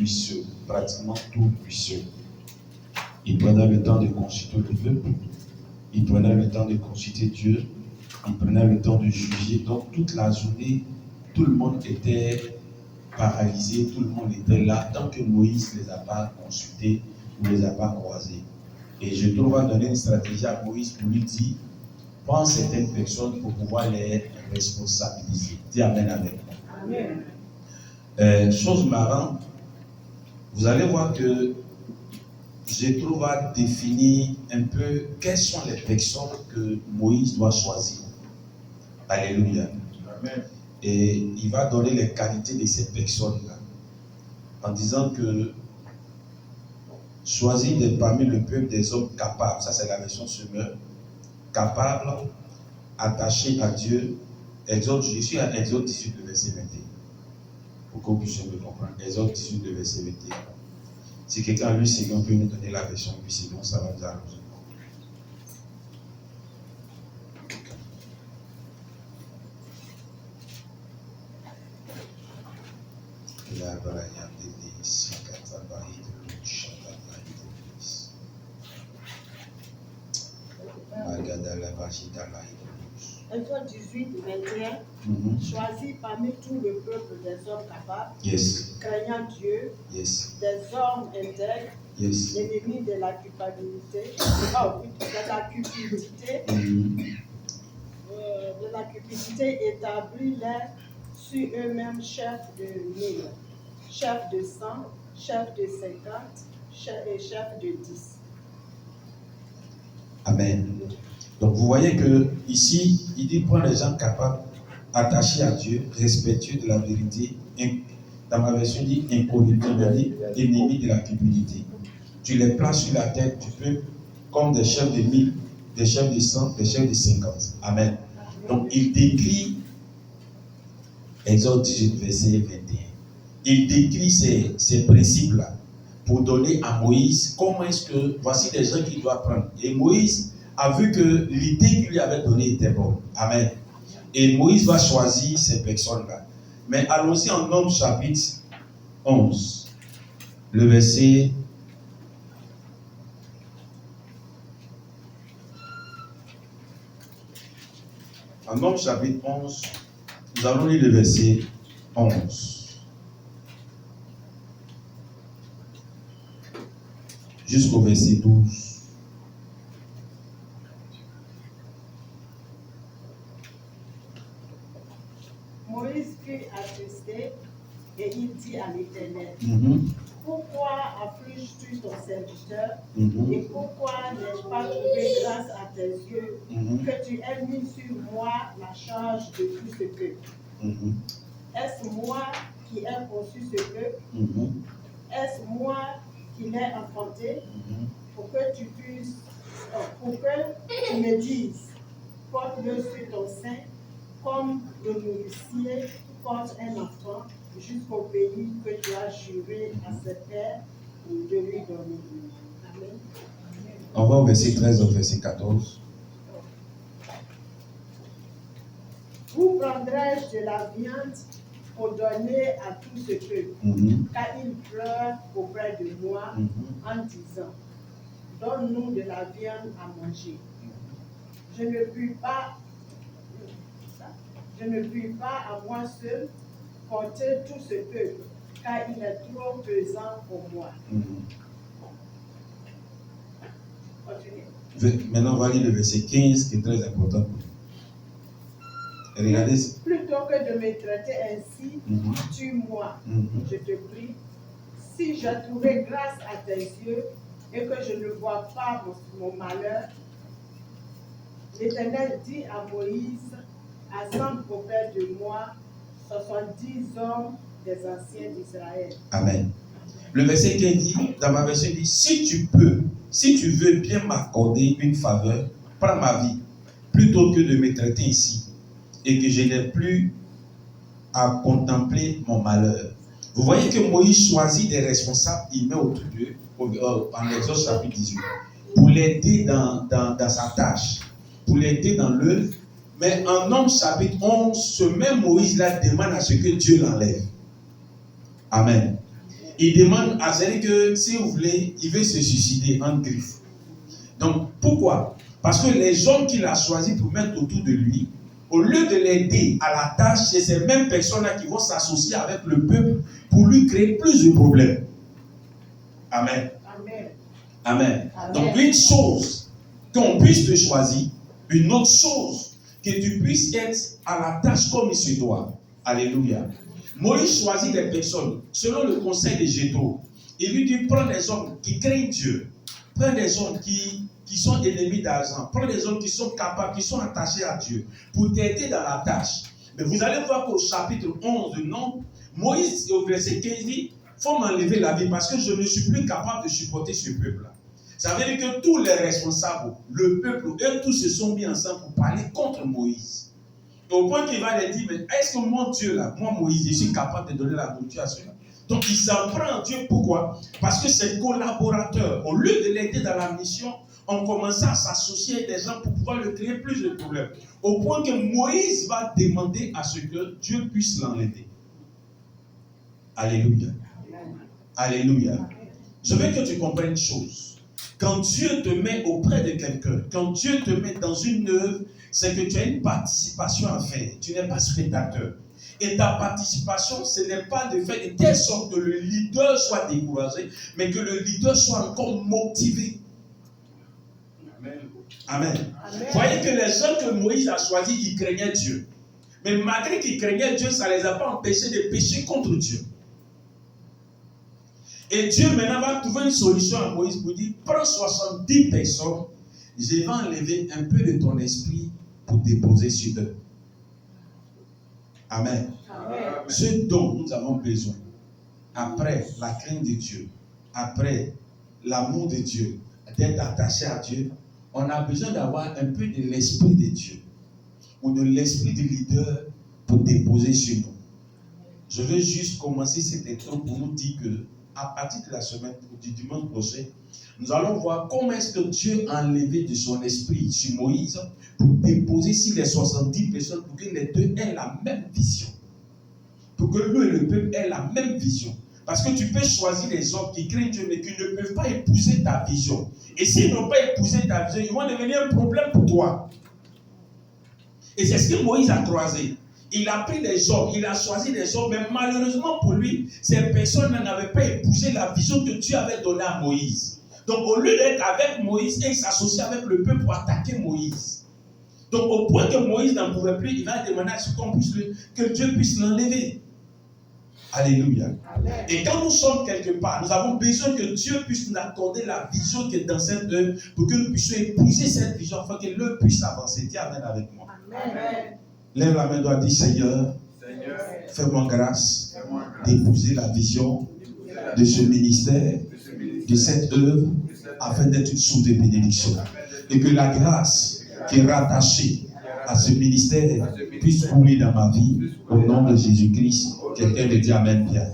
ruisseau, pratiquement tout ruisseau. Il prenait le temps de consulter le peuple, il prenait le temps de consulter Dieu, il prenait le temps de juger. Donc toute la journée, tout le monde était paralysé, tout le monde était là, tant que Moïse ne les a pas consultés, ne les a pas croisés. Et je trouve à donner une stratégie à Moïse pour lui dire, prends certaines personnes pour pouvoir les responsabiliser. Dis Amen avec moi. Amen. Chose marrante, vous allez voir que je trouve à définir un peu quelles sont les personnes que Moïse doit choisir. Alléluia. Amen. Et il va donner les qualités de ces personnes-là en disant que choisir parmi le peuple des hommes capables, ça c'est la version Semeur, capables, attachés à Dieu. Exode, je suis à Exode 18, le verset 21. Pour que vous puissiez me comprendre. Exode 18, le verset 21. Si quelqu'un a lu second peut nous donner la version 8 secondes, ça va nous arranger. Exode 18, 21. Choisis parmi tout le peuple des hommes capables, craignant Dieu, des hommes intègres, l'ennemi de la culpabilité, de la cupidité, établis-les sur eux-mêmes, chefs de 1000, chefs de 100, chefs de 50 et chefs de 10. Amen. Donc vous voyez que ici, il dit prends les gens capables, attachés à Dieu, respectueux de la vérité. Dans ma version, il dit incorruptible, ennemis de la cupidité. Tu les places sur la tête du peuple comme des chefs de 1000, des chefs de 100, des chefs de 50. Amen. Donc il décrit, Exode 18, verset 21. Il décrit ces principes-là pour donner à Moïse comment est-ce que voici des gens qu'il doit prendre. Et Moïse a vu que l'idée qu'il lui avait donnée était bonne. Amen. Et Moïse va choisir ces personnes-là. Mais allons-y en Nombres chapitre 11, le verset. En Nombres chapitre 11, nous allons lire le verset 11. Jusqu'au verset 12. Moïse fut attristé et il dit à l'Éternel, pourquoi affliges-tu ton serviteur et pourquoi n'ai-je pas trouvé grâce à tes yeux que tu aies mis sur moi la charge de tout ce peuple? Est-ce moi qui ai conçu ce peuple? Est-ce moi qui l'ai enfanté? Pour que tu me dises, porte-le sur ton sein, comme le nourricier porte un enfant jusqu'au pays que tu as juré à ses pères de lui donner. Amen. On va au verset 13 au verset 14. Vous prendrai-je de la viande pour donner à tout ce peuple, car il pleure auprès de moi en disant, donne-nous de la viande à manger. Je ne puis pas à moi seul porter tout ce peuple, car il est trop pesant pour moi. Continuez. Maintenant, on va lire le verset 15 qui est très important pour nous. Regardez. Plutôt que de me traiter ainsi, tue-moi, je te prie. Si j'ai trouvé grâce à tes yeux et que je ne vois pas mon malheur, l'Éternel dit à Moïse, assemble auprès de moi 70 hommes des anciens d'Israël. Amen. Le verset 15 dit, dans ma version, il dit, si tu veux bien m'accorder une faveur, prends ma vie, plutôt que de me traiter ici, et que je n'ai plus à contempler mon malheur. Vous voyez que Moïse choisit des responsables, il met autour d'eux, en Exode chapitre 18, pour l'aider dans sa tâche, pour l'aider dans l'œuvre. Mais en Nombres chapitre 11, ce même Moïse-là demande à ce que Dieu l'enlève. Amen. il demande à celui que, si vous voulez, il veut se suicider en griffe. Donc, pourquoi? Parce que les hommes qu'il a choisis pour mettre autour de lui, au lieu de l'aider à la tâche, c'est ces mêmes personnes-là qui vont s'associer avec le peuple pour lui créer plus de problèmes. Amen. Amen. Amen. Amen. Donc, une chose qu'on puisse te choisir, une autre chose que tu puisses être à la tâche comme il se doit. Alléluia. Moïse choisit des personnes selon le conseil de Jéthro. Il lui dit, prends des hommes qui craignent Dieu. Prends des hommes qui sont ennemis d'argent. Prends des hommes qui sont capables, qui sont attachés à Dieu pour t'aider dans la tâche. Mais vous allez voir qu'au chapitre 11 de Nombre, Moïse, au verset 15, dit, il faut m'enlever la vie parce que je ne suis plus capable de supporter ce peuple-là. Ça veut dire que tous les responsables, le peuple, eux tous se sont mis ensemble pour parler contre Moïse. Au point qu'il va leur dire, mais est-ce que mon Dieu là, moi Moïse, je suis capable de donner la nourriture à ceux-là? Donc il s'en prend à Dieu. Pourquoi? Parce que ses collaborateurs, au lieu de l'aider dans la mission, ont commencé à s'associer avec des gens pour pouvoir lui créer plus de problèmes. Au point que Moïse va demander à ce que Dieu puisse l'enlever. Alléluia. Alléluia. Je veux que tu comprennes une chose. Quand Dieu te met auprès de quelqu'un, quand Dieu te met dans une œuvre, c'est que tu as une participation à faire. Tu n'es pas spectateur. Et ta participation, ce n'est pas de faire de telle sorte que le leader soit découragé, mais que le leader soit encore motivé. Amen. Amen. Amen. Vous voyez que les gens que Moïse a choisis, ils craignaient Dieu. Mais malgré qu'ils craignaient Dieu, ça ne les a pas empêchés de pécher contre Dieu. Et Dieu maintenant va trouver une solution à Moïse pour dire, prends 70 personnes, je vais enlever un peu de ton esprit pour déposer sur eux. Amen. Amen. Ce dont nous avons besoin, après la crainte de Dieu, après l'amour de Dieu, d'être attaché à Dieu, on a besoin d'avoir un peu de l'esprit de Dieu ou de l'esprit du leader pour déposer sur nous. Je veux juste commencer cette intro pour nous dire que à partir de la semaine du dimanche prochain, nous allons voir comment est-ce que Dieu a enlevé de son esprit sur Moïse pour déposer sur les 70 personnes pour que les deux aient la même vision. Pour que lui et le peuple aient la même vision. Parce que tu peux choisir des hommes qui craignent Dieu mais qui ne peuvent pas épouser ta vision. Et s'ils n'ont pas épousé ta vision, ils vont devenir un problème pour toi. Et c'est ce que Moïse a croisé. Il a pris des hommes, il a choisi des hommes, mais malheureusement pour lui, ces personnes n'avaient pas épousé la vision que Dieu avait donnée à Moïse. Donc au lieu d'être avec Moïse, il s'associe avec le peuple pour attaquer Moïse. Donc au point que Moïse n'en pouvait plus, il va demander à ce qu'on puisse que Dieu puisse l'enlever. Alléluia. Amen. Et quand nous sommes quelque part, nous avons besoin que Dieu puisse nous accorder la vision qui est dans cette œuvre pour que nous puissions épouser cette vision afin que l'œuvre puisse avancer. Dis Amen avec moi. Amen. Lève la main, doit dire Seigneur, fais-moi grâce d'épouser la vision de ce ministère, de cette œuvre, afin d'être une source de bénédiction. Et que la grâce qui est rattachée à ce ministère puisse couler dans ma vie, au nom de Jésus-Christ. Quelqu'un me dit Amen bien.